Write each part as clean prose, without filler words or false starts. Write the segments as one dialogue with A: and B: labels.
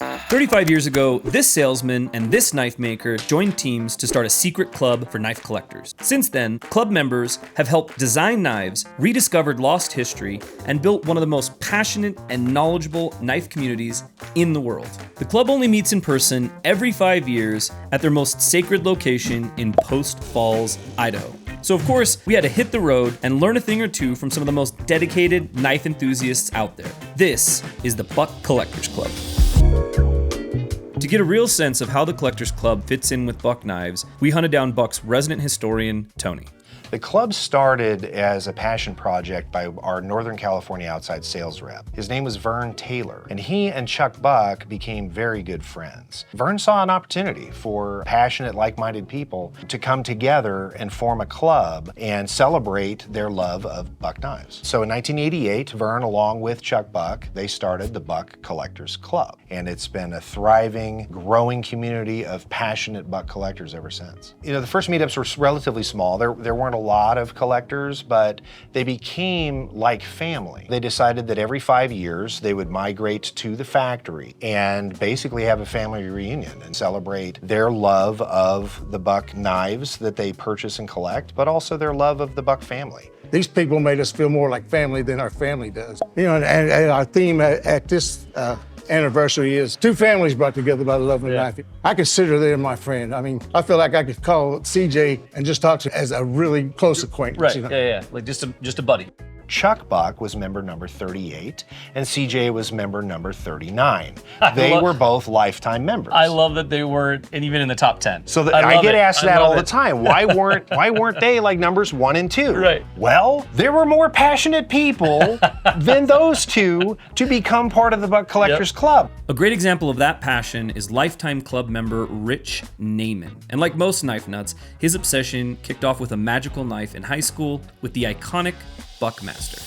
A: 35 years ago, this salesman and this knife maker joined teams to start a secret club for knife collectors. Since then, club members have helped design knives, rediscovered lost history, and built one of the most passionate and knowledgeable knife communities in the world. The club only meets in person every 5 years at their most sacred location in Post Falls, Idaho. So of course, we had to hit the road and learn a thing or two from some of the most dedicated knife enthusiasts out there. This is the Buck Collectors Club. To get a real sense of how the Collectors Club fits in with Buck knives, we hunted down Buck's resident historian, Tony.
B: The club started as a passion project by our Northern California outside sales rep. His name was Vern Taylor, and he and Chuck Buck became very good friends. Vern saw an opportunity for passionate, like-minded people to come together and form a club and celebrate their love of Buck knives. So in 1988, Vern, along with Chuck Buck, they started the Buck Collectors Club. And it's been a thriving, growing community of passionate Buck collectors ever since. You know, the first meetups were relatively small. There weren't a lot of collectors, but they became like family. They decided that every 5 years they would migrate to the factory and basically have a family reunion and celebrate their love of the Buck knives that they purchase and collect, but also their love of the Buck family.
C: These people made us feel more like family than our family does. You know, and our theme at this anniversary is two families brought together by the love of a knife. I consider them my friend. I mean, I feel like I could call CJ and just talk to him as a really close acquaintance.
A: Right,
C: you know?
A: yeah, like just a buddy.
B: Chuck Buck was member number 38, and CJ was member number 39. They were both lifetime members.
A: I love that they weren't even in the top 10.
B: So I get asked that all the time. Why weren't they like numbers 1 and 2?
A: Right.
B: Well, there were more passionate people than those two to become part of the Buck Collectors Club.
A: A great example of that passion is lifetime club member Rich Naiman. And like most knife nuts, his obsession kicked off with a magical knife in high school with the iconic Buckmaster.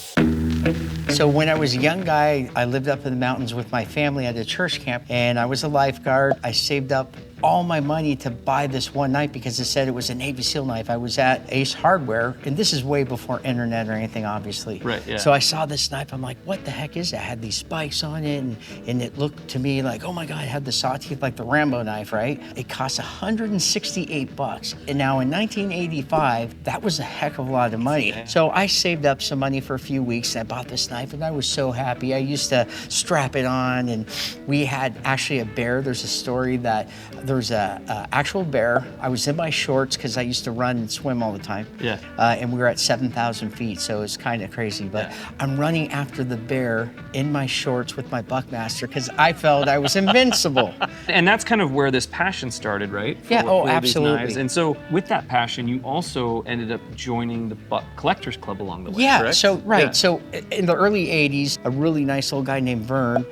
D: So when I was a young guy, I lived up in the mountains with my family at a church camp, and I was a lifeguard. I saved up all my money to buy this one knife because it said it was a Navy SEAL knife. I was at Ace Hardware, and this is way before internet or anything, obviously.
A: Right, yeah.
D: So I saw this knife, I'm like, what the heck is that? It had these spikes on it, and it looked to me like, oh my God, it had the saw teeth like the Rambo knife, right? It cost $168. And now in 1985, that was a heck of a lot of money. So I saved up some money for a few weeks, and I bought this knife, and I was so happy. I used to strap it on, and we had actually a bear. There's a story that there's a actual bear. I was in my shorts because I used to run and swim all the time.
A: Yeah.
D: And we were at 7,000 feet, so it's kind of crazy. But I'm running after the bear in my shorts with my Buckmaster because I felt I was invincible.
A: And that's kind of where this passion started, right?
D: Yeah,
A: for these
D: absolutely.
A: knives. And so with that passion, you also ended up joining the Buck Collectors Club along the way,
D: Yeah,
A: correct?
D: so right.
A: Yeah.
D: So in the early 80s, a really nice old guy named Vern,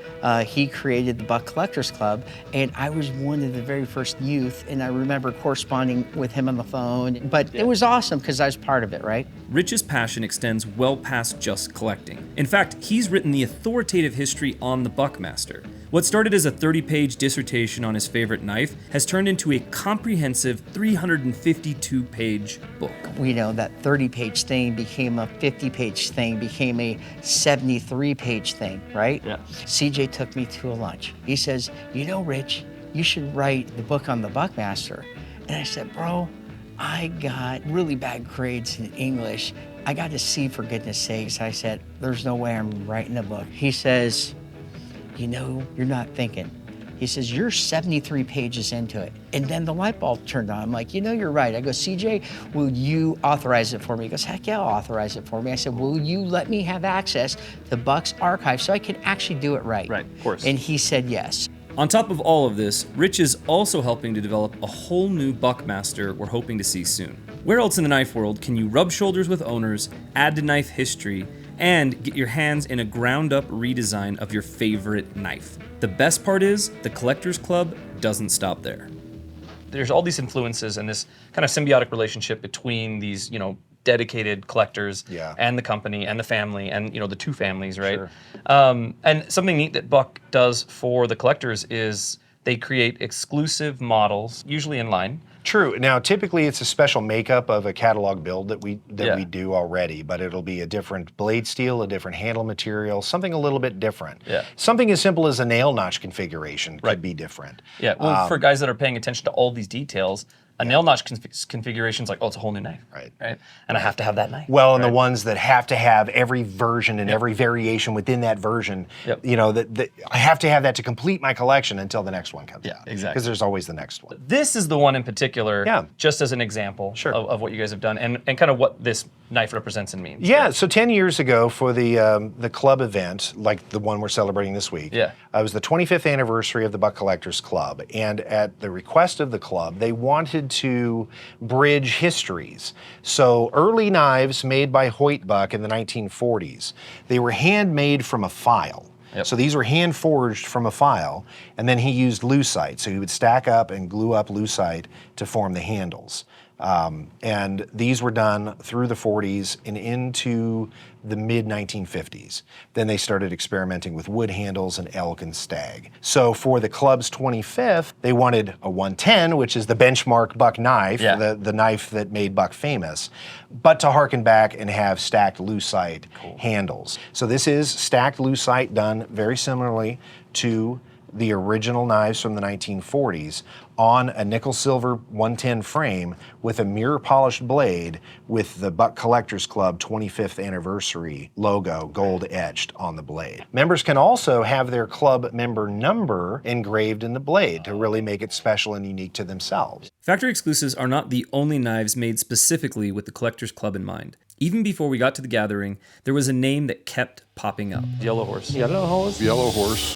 D: he created the Buck Collectors Club, and I was one of the very first youth, and I remember corresponding with him on the phone. But it was awesome because I was part of it, right?
A: Rich's passion extends well past just collecting. In fact, he's written the authoritative history on the Buckmaster. What started as a 30-page dissertation on his favorite knife has turned into a comprehensive 352-page book.
D: You know, that 30-page thing became a 50-page thing, became a 73-page thing, right?
A: Yeah.
D: CJ took me to a lunch. He says, you know, Rich, you should write the book on the Buckmaster. And I said, bro, I got really bad grades in English. I got a C for goodness sakes. I said, there's no way I'm writing a book. He says, you know, you're not thinking. He says, you're 73 pages into it. And then the light bulb turned on. I'm like, you know, you're right. I go, CJ, will you authorize it for me? He goes, heck yeah, I'll authorize it for me. I said, will you let me have access to Buck's archive so I can actually do it right?
A: Right, of course.
D: And he said yes.
A: On top of all of this, Rich is also helping to develop a whole new Buckmaster we're hoping to see soon. Where else in the knife world can you rub shoulders with owners, add to knife history, and get your hands in a ground-up redesign of your favorite knife? The best part is, the Collectors Club doesn't stop there. There's all these influences and this kind of symbiotic relationship between these, dedicated collectors and the company and the family and the two families, right? Sure. And something neat that Buck does for the collectors is They create exclusive models, usually in line.
B: True. Now, typically it's a special makeup of a catalog build that we
A: Yeah.
B: do already, but it'll be a different blade steel, a different handle material, something a little bit different.
A: Yeah.
B: Something as simple as a nail notch configuration could
A: Right.
B: be different.
A: Yeah, well, for guys that are paying attention to all these details, a nail notch configuration is like, oh, it's a whole new knife.
B: Right.
A: Right. And I have to have that knife.
B: Well, and the
A: right?
B: ones that have to have every version and every variation within that version,
A: Yep.
B: you know, that I have to have that to complete my collection until the next one comes
A: Yeah,
B: out.
A: exactly.
B: Because there's always the next one.
A: This is the one in particular,
B: Yeah.
A: just as an example
B: Sure.
A: of what you guys have done and kind of what this knife represents and means.
B: Yeah, so 10 years ago for the club event, like the one we're celebrating this week,
A: Yeah.
B: it was the 25th anniversary of the Buck Collectors Club. And at the request of the club, they wanted to bridge histories. So early knives made by Hoyt Buck in the 1940s, they were handmade from a file.
A: Yep.
B: So these were hand forged from a file, and then he used lucite. So he would stack up and glue up lucite to form the handles. And these were done through the 40s and into the mid 1950s. Then they started experimenting with wood handles and elk and stag. So for the club's 25th, they wanted a 110, which is the benchmark Buck knife,
A: Yeah.
B: the knife that made Buck famous, but to harken back and have stacked lucite handles. So this is stacked lucite done very similarly to the original knives from the 1940s on a nickel silver 110 frame with a mirror polished blade with the Buck Collectors Club 25th anniversary logo gold etched on the blade. Members can also have their club member number engraved in the blade to really make it special and unique to themselves.
A: Factory exclusives are not the only knives made specifically with the Collectors Club in mind. Even before we got to the gathering, there was a name that kept popping up. Yellow Horse.
E: Yellow Horse.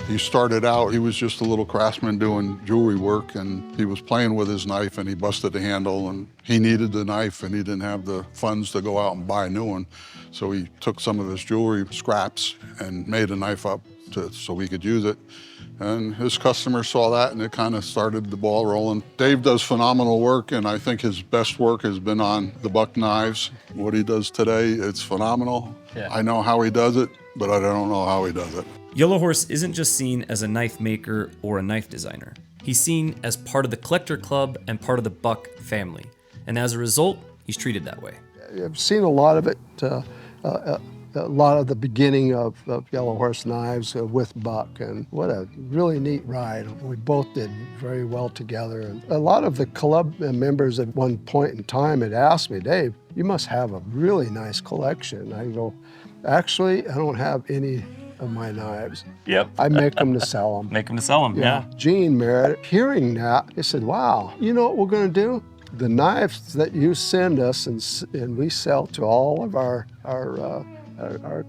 E: He started out, he was just a little craftsman doing jewelry work, and he was playing with his knife and he busted the handle, and he needed the knife and he didn't have the funds to go out and buy a new one. So he took some of his jewelry scraps and made a knife up so he could use it. And his customers saw that and it kind of started the ball rolling. Dave does phenomenal work, and I think his best work has been on the Buck knives. What he does today, it's phenomenal.
A: Yeah.
E: I know how he does it, but I don't know how he does it.
A: Yellow Horse isn't just seen as a knife maker or a knife designer. He's seen as part of the Collector Club and part of the Buck family. And as a result, he's treated that way.
F: I've seen a lot of it, a lot of the beginning of Yellow Horse Knives with Buck, and what a really neat ride. We both did very well together. And a lot of the club members at one point in time had asked me, Dave, you must have a really nice collection. I go, actually, I don't have any of my knives.
A: Yep.
F: I make them to sell them.
A: Make them to sell them, yeah.
F: Gene Merritt, hearing that, he said, wow, you know what we're going to do? The knives that you send us and we sell to all of our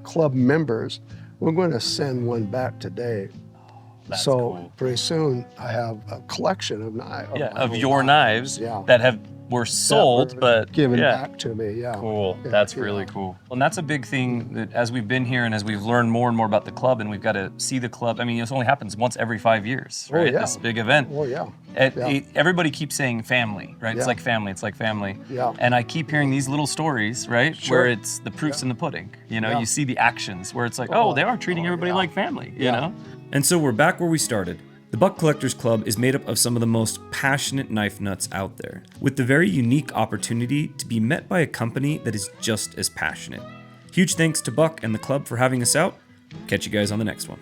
F: club members, we're going to send one back to Dave.
A: That's
F: so
A: cool.
F: Pretty soon I have a collection of knives.
A: Yeah, of your knives
F: Yeah.
A: that were sold, but
F: given
A: yeah.
F: back to me. Yeah.
A: Cool.
F: Yeah,
A: That's
F: yeah.
A: really cool. Well, and that's a big thing that as we've been here and as we've learned more and more about the club and we've got to see the club. I mean, this only happens once every 5 years,
F: Oh,
A: right?
F: yeah.
A: This big event.
F: Oh yeah.
A: Everybody keeps saying family, right?
F: Yeah.
A: It's like family, it's like family.
F: Yeah.
A: And I keep hearing these little stories, right?
F: Sure.
A: Where it's the proof's in the pudding. You know,
F: Yeah.
A: you see the actions where it's like, oh, they are treating everybody
F: yeah.
A: like family, you
F: Yeah.
A: know? And so we're back where we started. The Buck Collectors Club is made up of some of the most passionate knife nuts out there, with the very unique opportunity to be met by a company that is just as passionate. Huge thanks to Buck and the club for having us out. Catch you guys on the next one.